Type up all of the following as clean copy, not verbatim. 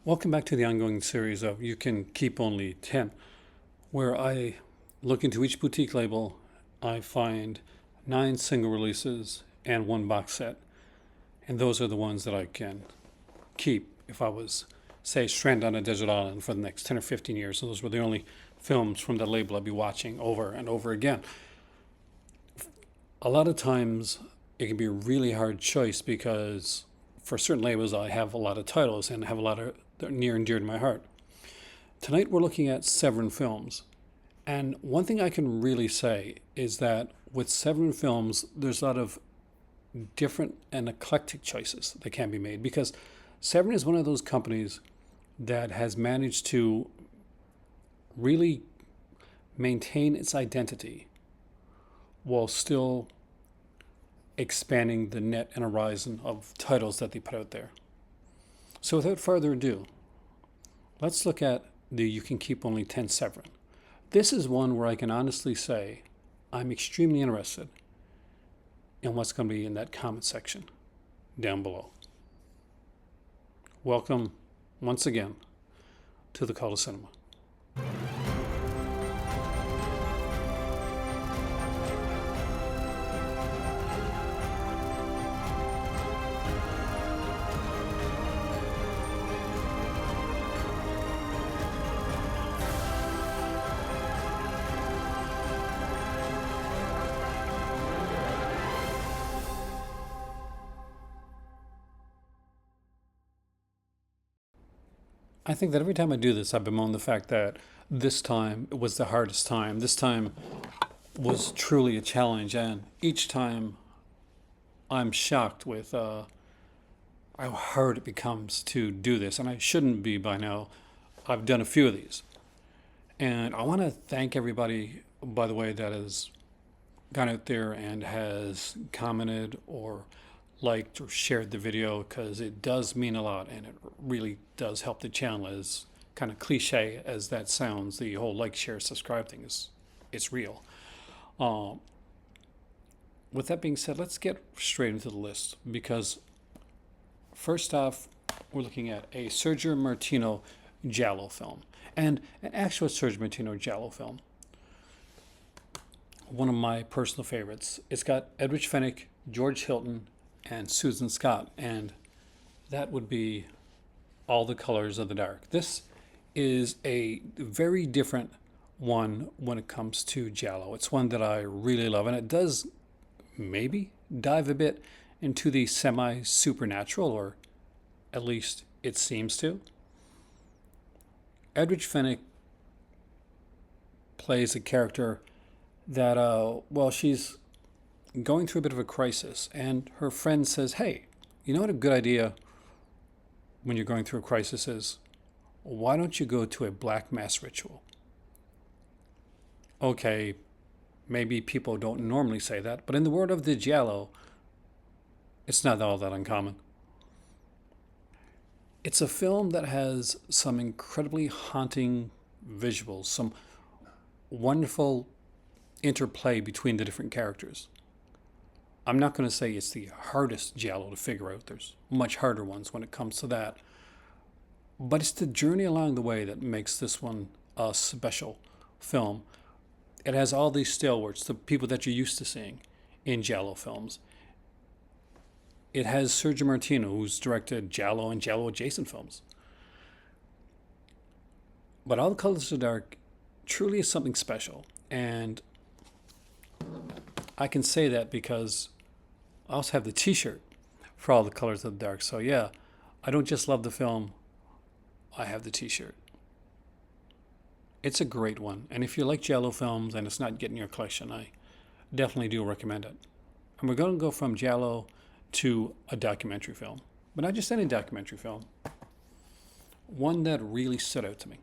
Welcome back to the ongoing series of You Can Keep Only 10, where I look into each boutique label. I find 9 single releases and 1 box set, and those are the ones that I can keep if I was, say, stranded on a desert island for the next 10 or 15 years. So those were the only films from that label I'd be watching over and over again. A lot of times it can be a really hard choice because for certain labels I have a lot of titles and have a lot of they're near and dear to my heart. Tonight we're looking at Severin films. And one thing I can really say is that with Severin films, there's a lot of different and eclectic choices that can be made because Severin is one of those companies that has managed to really maintain its identity while still expanding the net and horizon of titles that they put out there. So without further ado, let's look at the You Can Keep Only 10 Severin. This is one where I can honestly say I'm extremely interested in what's going to be in that comment section down below. Welcome once again to the Call to Cinema. I think that every time I do this, I bemoan the fact that this time was the hardest time. This time was truly a challenge, and each time I'm shocked with how hard it becomes to do this. And I shouldn't be by now. I've done a few of these. And I want to thank everybody, by the way, that has gone out there and has commented or liked or shared the video because it does mean a lot and it really does help the channel. As kind of cliche as that sounds, the whole like, share, subscribe thing it's real. With that being said, let's get straight into the list because first off, we're looking at a Sergio Martino Giallo film, and an actual Sergio Martino Giallo film. One of my personal favorites. It's got Edwidge Fenech, George Hilton, and Susan Scott, and that would be All the Colors of the Dark. This is a very different one when it comes to Giallo. It's one that I really love, and it does maybe dive a bit into the semi-supernatural, or at least it seems to. Edwidge Fenech plays a character that, she's going through a bit of a crisis, and her friend says, hey, you know what a good idea when you're going through a crisis is? Why don't you go to a black mass ritual? Okay, maybe people don't normally say that, but in the world of the Giallo, it's not all that uncommon. It's a film that has some incredibly haunting visuals, some wonderful interplay between the different characters. I'm not going to say it's the hardest Giallo to figure out. There's much harder ones when it comes to that. But it's the journey along the way that makes this one a special film. It has all these stalwarts, the people that you're used to seeing in Giallo films. It has Sergio Martino, who's directed Giallo and Giallo adjacent films. But All the Colors of the Dark truly is something special. And I can say that because I also have the t-shirt for All the Colors of the Dark. So yeah, I don't just love the film, I have the t-shirt. It's a great one. And if you like Giallo films and it's not getting your collection, I definitely do recommend it. And we're going to go from Giallo to a documentary film. But not just any documentary film. One that really stood out to me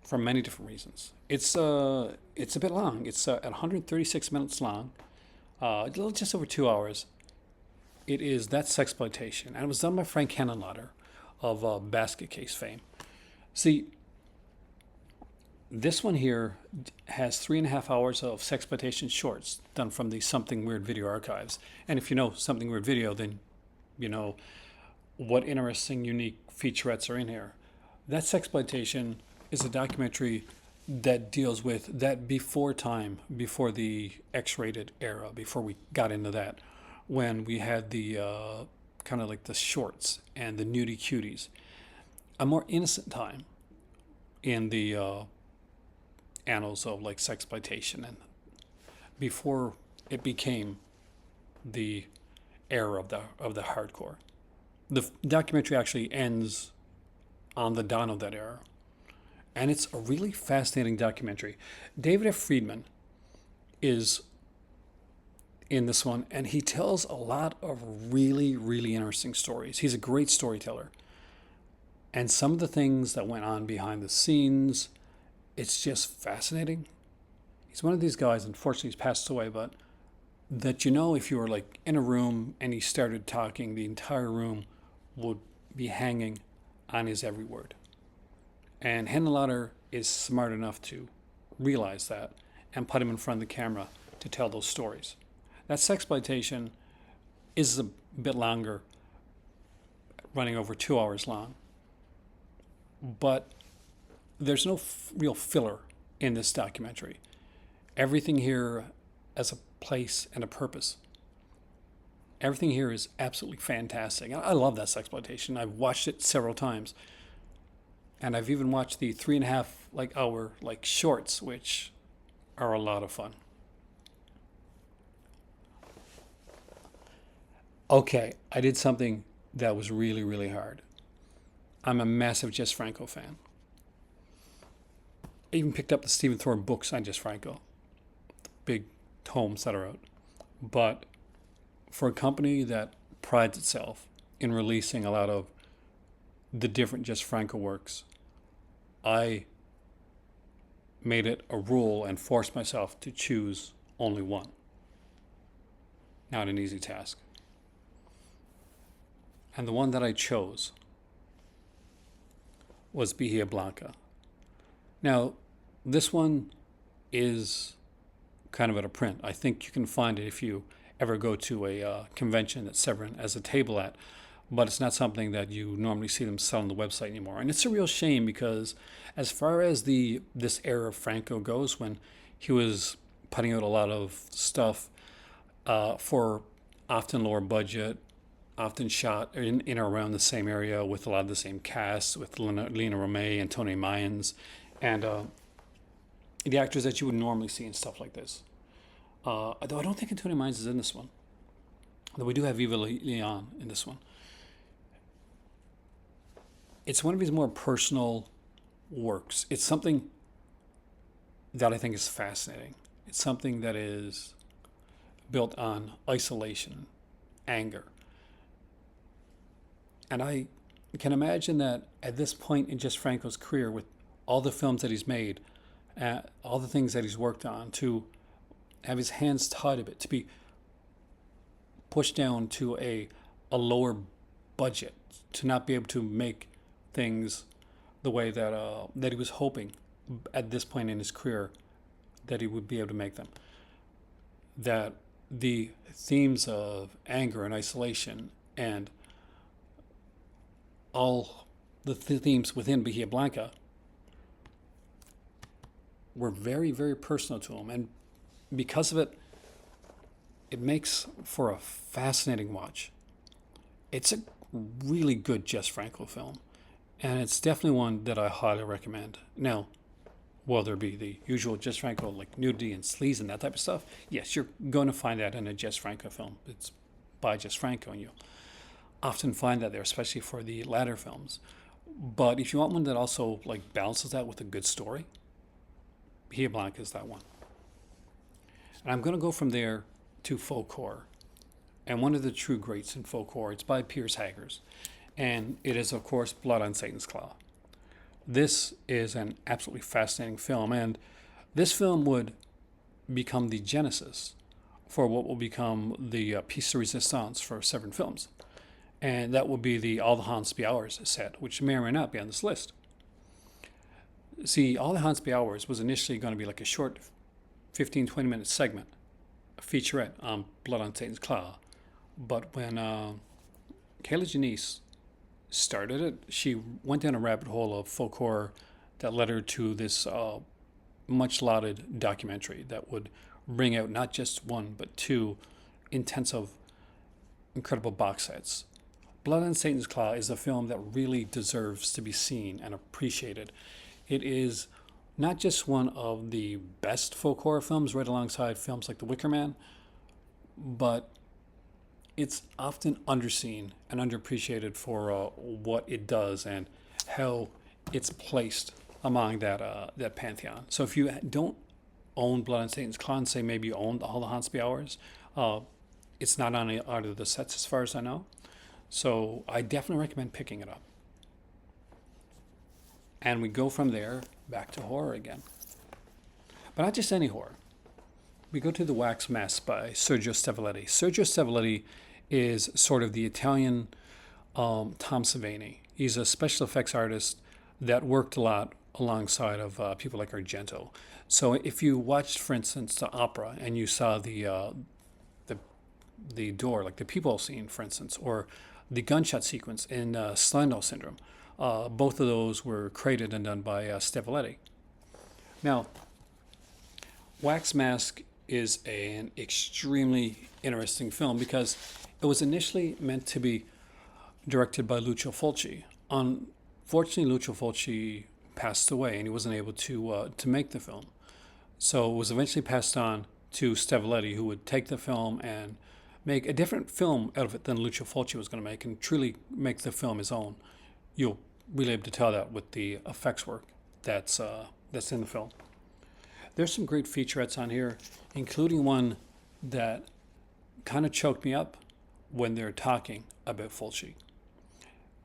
for many different reasons. It's a bit long. It's at 136 minutes long, a little just over 2 hours. It is That's Exploitation, and it was done by Frank Henenlotter of Basket Case fame. See, this one here has 3.5 hours of sexploitation shorts done from the Something Weird video archives. And if you know Something Weird video, then you know what interesting, unique featurettes are in here. That's Exploitation is a documentary that deals with that before time, before the X-rated era, before we got into that, when we had the kind of like the shorts and the nudie cuties, a more innocent time in the annals of like sexploitation, and before it became the era of the hardcore. The documentary actually ends on the dawn of that era. And it's a really fascinating documentary. David F. Friedman is in this one, and he tells a lot of really, really interesting stories. He's a great storyteller. And some of the things that went on behind the scenes, it's just fascinating. He's one of these guys, unfortunately, he's passed away, but that if you were like in a room and he started talking, the entire room would be hanging on his every word. And Henenlotter is smart enough to realize that and put him in front of the camera to tell those stories. That Sexploitation is a bit longer, running over 2 hours long. But there's no real filler in this documentary. Everything here has a place and a purpose. Everything here is absolutely fantastic. I love that Sexploitation. I've watched it several times. And I've even watched the 3.5 hour shorts, which are a lot of fun. Okay, I did something that was really, really hard. I'm a massive Jess Franco fan. I even picked up the Stephen Thorne books on Jess Franco, the big tomes that are out. But for a company that prides itself in releasing a lot of the different Jess Franco works, I made it a rule and forced myself to choose only one. Not an easy task. And the one that I chose was Beija Blanca. Now, this one is kind of at a print. I think you can find it if you ever go to a convention that Severin has a table at, but it's not something that you normally see them sell on the website anymore. And it's a real shame because as far as this era of Franco goes, when he was putting out a lot of stuff for often lower budget, often shot in or around the same area with a lot of the same cast, with Lena Romay and Tony Mayans, and the actors that you would normally see in stuff like this. Though I don't think Tony Mayans is in this one. Though we do have Eva Leon in this one. It's one of his more personal works. It's something that I think is fascinating. It's something that is built on isolation, anger. And I can imagine that at this point in Jess Franco's career, with all the films that he's made, all the things that he's worked on, to have his hands tied a bit, to be pushed down to a lower budget, to not be able to make things the way that he was hoping at this point in his career that he would be able to make them. That the themes of anger and isolation and all the themes within Beija Blanca were very, very personal to him. And because of it, it makes for a fascinating watch. It's a really good Jess Franco film. And it's definitely one that I highly recommend. Now, will there be the usual Jess Franco, like nudity and sleaze and that type of stuff? Yes, you're going to find that in a Jess Franco film. It's by Jess Franco, and you often find that there, especially for the latter films. But if you want one that also balances that with a good story, Beija Blanca is that one. And I'm going to go from there to folk horror. And one of the true greats in folk horror, it's by Piers Haggers. And it is, of course, Blood on Satan's Claw. This is an absolutely fascinating film. And this film would become the genesis for what will become the piece de resistance for Severin Films. And that will be the All the Haunts Be Ours set, which may or may not be on this list. See, All the Haunts Be Ours was initially going to be like a short 15, 20-minute segment, a featurette on Blood on Satan's Claw. But when Kayla Janice started it. She went down a rabbit hole of folk horror that led her to this much lauded documentary that would bring out not just one but two intensive, incredible box sets. Blood on Satan's Claw is a film that really deserves to be seen and appreciated. It is not just one of the best folk horror films, right alongside films like The Wicker Man, but it's often underseen and underappreciated for what it does and how it's placed among that pantheon. So if you don't own Blood on Satan's Claw, and say maybe you own All the Haunts Be Ours, it's not on either of the sets as far as I know. So I definitely recommend picking it up. And we go from there back to horror again. But not just any horror. We go to The Wax Mask by Sergio Stavaletti. Sergio Stavaletti is sort of the Italian Tom Savini. He's a special effects artist that worked a lot alongside of people like Argento. So if you watched, for instance, the opera and you saw the door, like the peephole scene, for instance, or the gunshot sequence in Slendo Syndrome, both of those were created and done by Stavaletti. Now, Wax Mask is an extremely interesting film because it was initially meant to be directed by Lucio Fulci. Unfortunately, Lucio Fulci passed away and he wasn't able to make the film. So it was eventually passed on to Stavaletti, who would take the film and make a different film out of it than Lucio Fulci was going to make, and truly make the film his own. You'll really be able to tell that with the effects work that's in the film. There's some great featurettes on here, including one that kind of choked me up when they're talking about Fulci.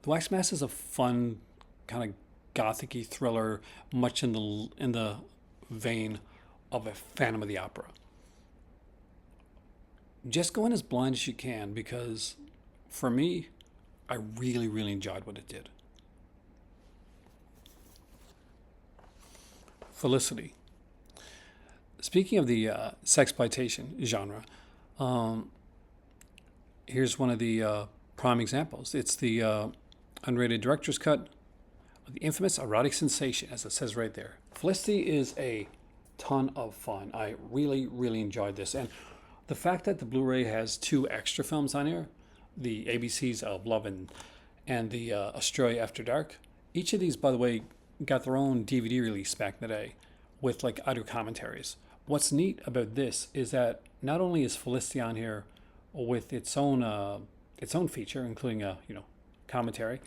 The Wax Mask is a fun, kind of gothic-y thriller, much in the vein of a Phantom of the Opera. Just go in as blind as you can, because for me, I really, really enjoyed what it did. Felicity. Speaking of the sexploitation genre, here's one of the prime examples. It's the unrated director's cut of the infamous erotic sensation, as it says right there. Felicity is a ton of fun. I really, really enjoyed this. And the fact that the Blu-ray has two extra films on here, the ABCs of Love and the Australia After Dark, each of these, by the way, got their own DVD release back in the day with like audio commentaries. What's neat about this is that not only is Felicity on here with its own feature, including a commentary,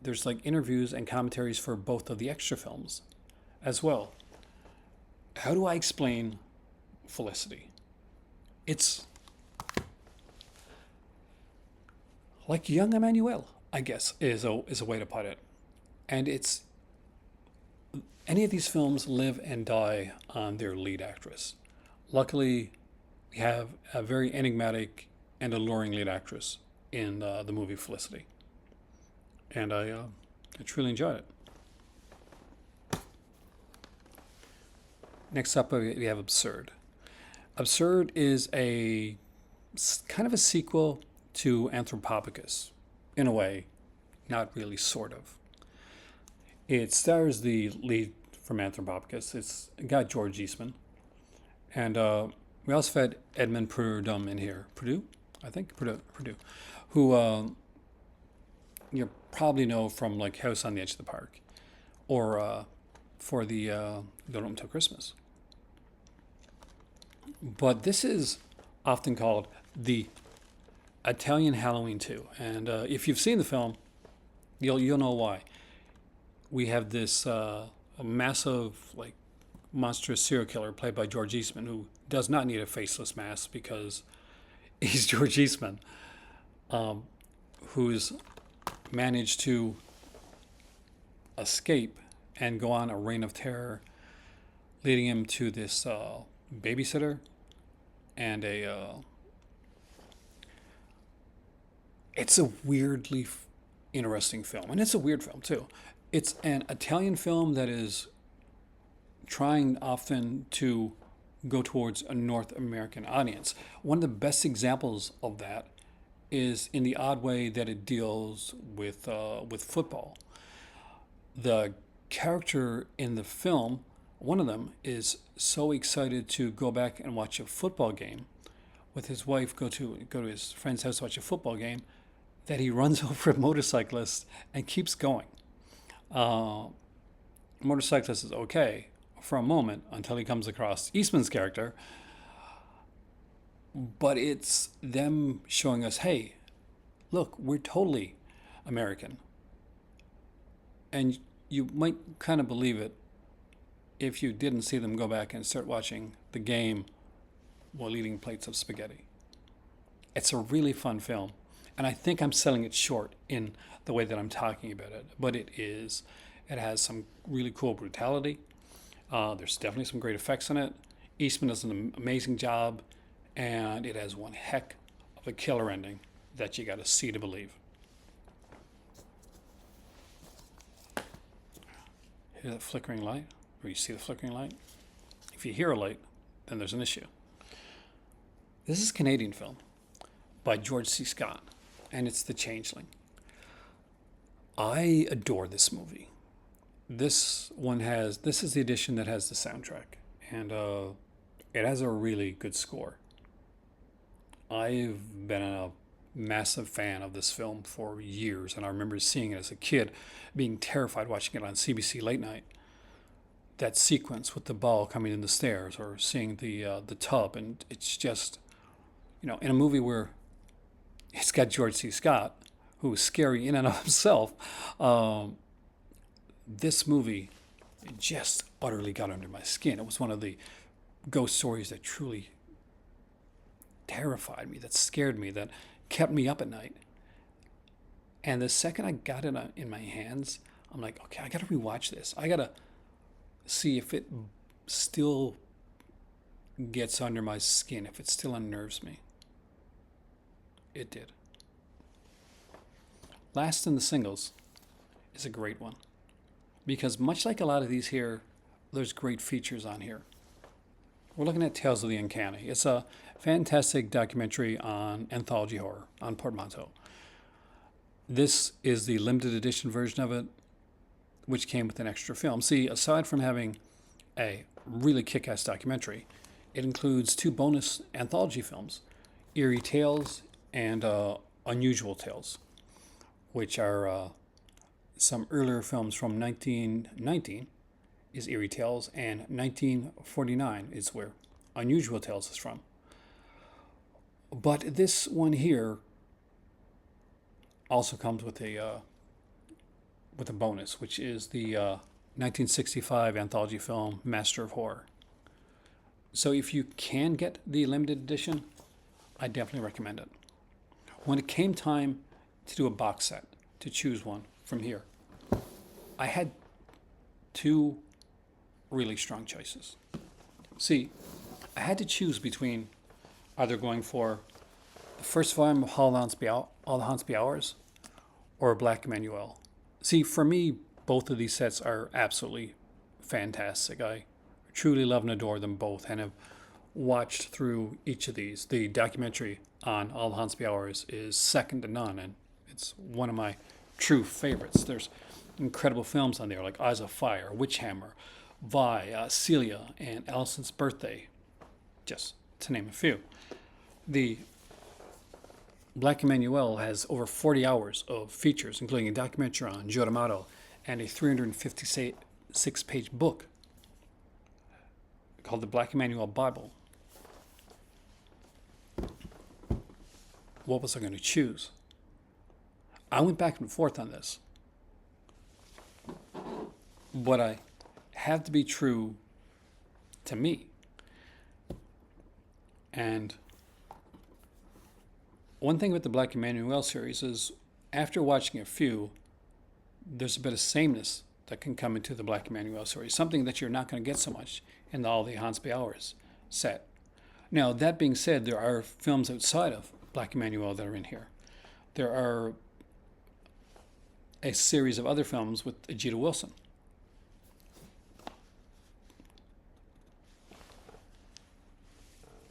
there's like interviews and commentaries for both of the extra films as well. How do I explain Felicity? It's like young Emanuel, I guess, is a way to put it. And it's any of these films live and die on their lead actress. Luckily, we have a very enigmatic and alluring lead actress in the movie Felicity. And I truly enjoyed it. Next up, we have Absurd. Absurd is a kind of a sequel to Anthropophagus, in a way, not really, sort of. It stars the lead from Anthropophagus. It's got George Eastman, and we also had Edmund Purdom in here. Purdue, who you probably know from like House on the Edge of the Park, or for the Don't Open Until Christmas. But this is often called the Italian Halloween 2, and if you've seen the film, you'll know why. We have this massive, like, monstrous serial killer played by George Eastman, who does not need a faceless mask because he's George Eastman, who's managed to escape and go on a reign of terror, leading him to this babysitter and it's a weirdly interesting film, and it's a weird film too. It's an Italian film that is trying often to go towards a North American audience. One of the best examples of that is in the odd way that it deals with football. The character in the film, one of them, is so excited to go back and watch a football game with his wife, go to his friend's house to watch a football game, that he runs over a motorcyclist and keeps going. Uh, Motorcyclist is okay for a moment until he comes across Eastman's character, but it's them showing us, hey, look, we're totally American. And you might kind of believe it if you didn't see them go back and start watching the game while eating plates of spaghetti. It's a really fun film, and I think I'm selling it short in the way that I'm talking about it, but it is. It has some really cool brutality. There's definitely some great effects in it. Eastman does an amazing job, and it has one heck of a killer ending that you got to see to believe. Hear that flickering light? Or you see the flickering light? If you hear a light, then there's an issue. This is a Canadian film by George C. Scott, and it's The Changeling. I adore this movie. This is the edition that has the soundtrack, and it has a really good score. I've been a massive fan of this film for years, and I remember seeing it as a kid, being terrified watching it on CBC late night. That sequence with the ball coming in the stairs, or seeing the tub, and it's just, in a movie where it's got George C. Scott, who is scary in and of himself. This movie just utterly got under my skin. It was one of the ghost stories that truly terrified me, that scared me, that kept me up at night. And the second I got it in my hands, I'm like, okay, I got to rewatch this. I got to see if it still gets under my skin, if it still unnerves me. It did. Last in the Singles is a great one, because much like a lot of these here, there's great features on here. We're looking at Tales of the Uncanny. It's a fantastic documentary on anthology horror, on portmanteau. This is the limited edition version of it, which came with an extra film. See, aside from having a really kick-ass documentary, it includes 2 bonus anthology films, Eerie Tales and Unusual Tales, which are some earlier films from 1919 is Eerie Tales, and 1949 is where Unusual Tales is from. But this one here also comes with a bonus, which is the 1965 anthology film Master of Horror. So if you can get the limited edition, I definitely recommend it. When it came time to do a box set, to choose one from here, I had 2 really strong choices. See, I had to choose between either going for the first volume of All the Hauntsby Hours or Black Emanuel. See, for me, both of these sets are absolutely fantastic. I truly love and adore them both, and have watched through each of these. The documentary on All the Hauntsby Hours is second to none, and it's one of my true favorites. There's incredible films on there like Eyes of Fire, Witchhammer, Vi, Celia, and Allison's Birthday, just to name a few. The Black Emanuel has over 40 hours of features, including a documentary on Joe D'Amato and a 356-page book called the Black Emanuel Bible. What was I going to choose? I went back and forth on this. But I have to be true to me. And one thing with the Black Emanuel series is, after watching a few, there's a bit of sameness that can come into the Black Emanuel series, something that you're not going to get so much in All the Hauntsby Hours set. Now, that being said, there are films outside of Black Emanuel that are in here. There are a series of other films with Ajita Wilson.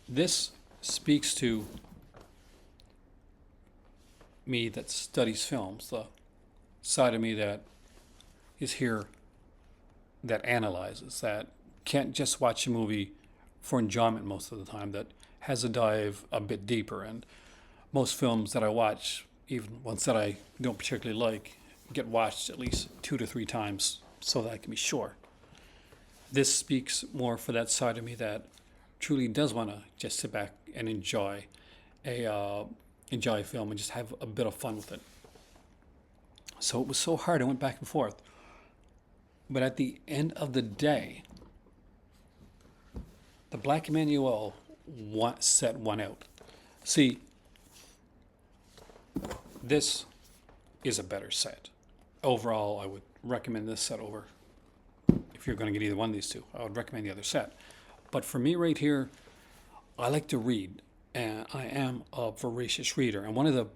This speaks to me that studies films, the side of me that is here, that analyzes, that can't just watch a movie for enjoyment most of the time, that has a dive a bit deeper. And most films that I watch, even ones that I don't particularly like, get watched at least 2 to 3 times so that I can be sure. This speaks more for that side of me that truly does want to just sit back and enjoy a film and just have a bit of fun with it. So it was so hard. I went back and forth. But at the end of the day, the Black Emanuel set one out. See, this is a better set. Overall, I would recommend this set over. If you're going to get either one of these two, I would recommend the other set. But for me right here, I like to read, and I am a voracious reader. And one of the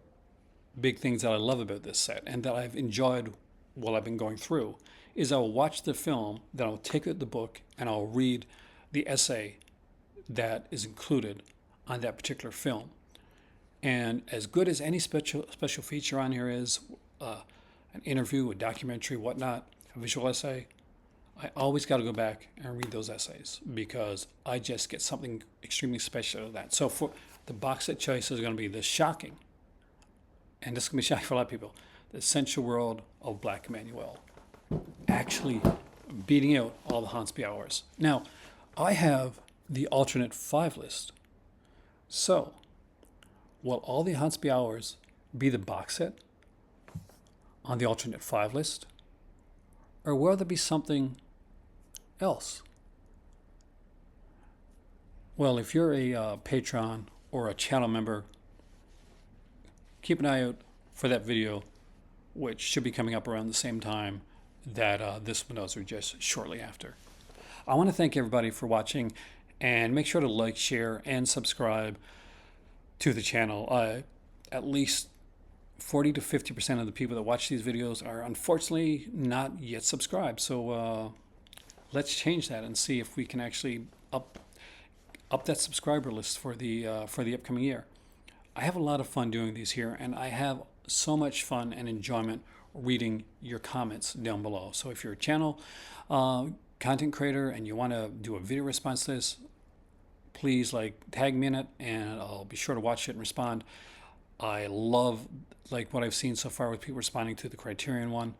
big things that I love about this set, and that I've enjoyed while I've been going through, is I'll watch the film, then I'll take out the book, and I'll read the essay that is included on that particular film. And as good as any special feature on here is, an interview, a documentary, whatnot, a visual essay, I always got to go back and read those essays because I just get something extremely special out of that. So for the box set choice is going to be the shocking, and this is going to be shocking for a lot of people, the essential world of Black Emanuel, actually beating out all the Hansby hours. Now, I have the alternate 5 list. So, will all the Hansby hours be the box set on the alternate 5 list? Or will there be something else? Well, if you're a patron or a channel member, keep an eye out for that video, which should be coming up around the same time that this one does, or just shortly after. I want to thank everybody for watching, and make sure to like, share, and subscribe to the channel. At least 40 to 50% of the people that watch these videos are unfortunately not yet subscribed. So let's change that and see if we can actually up that subscriber list for the upcoming year. I have a lot of fun doing these here, and I have so much fun and enjoyment reading your comments down below. So if you're a channel content creator and you want to do a video response to this, please tag me in it, and I'll be sure to watch it and respond. I love what I've seen so far with people responding to the Criterion one.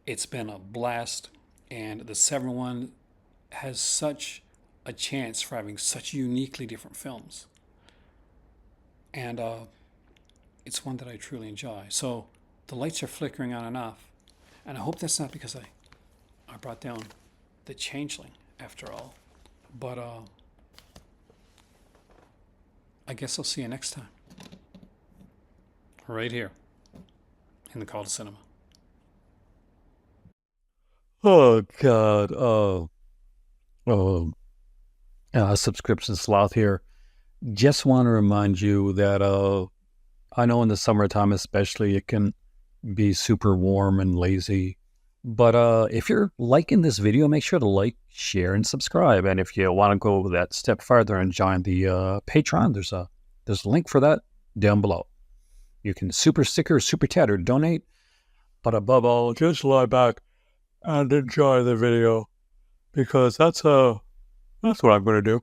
It's been a blast, and the Severin one has such a chance for having such uniquely different films. And it's one that I truly enjoy. So the lights are flickering on and off, and I hope that's not because I brought down the Changeling after all. But I guess I'll see you next time. Right here in the Call to Cinema. Oh God. Subscription sloth here. Just want to remind you that I know in the summertime especially it can be super warm and lazy. But if you're liking this video, make sure to like, share, and subscribe. And if you want to go that step farther and join the Patreon, there's a link for that down below. You can super sticker, super chat, or donate. But above all, just lie back and enjoy the video, because that's what I'm going to do.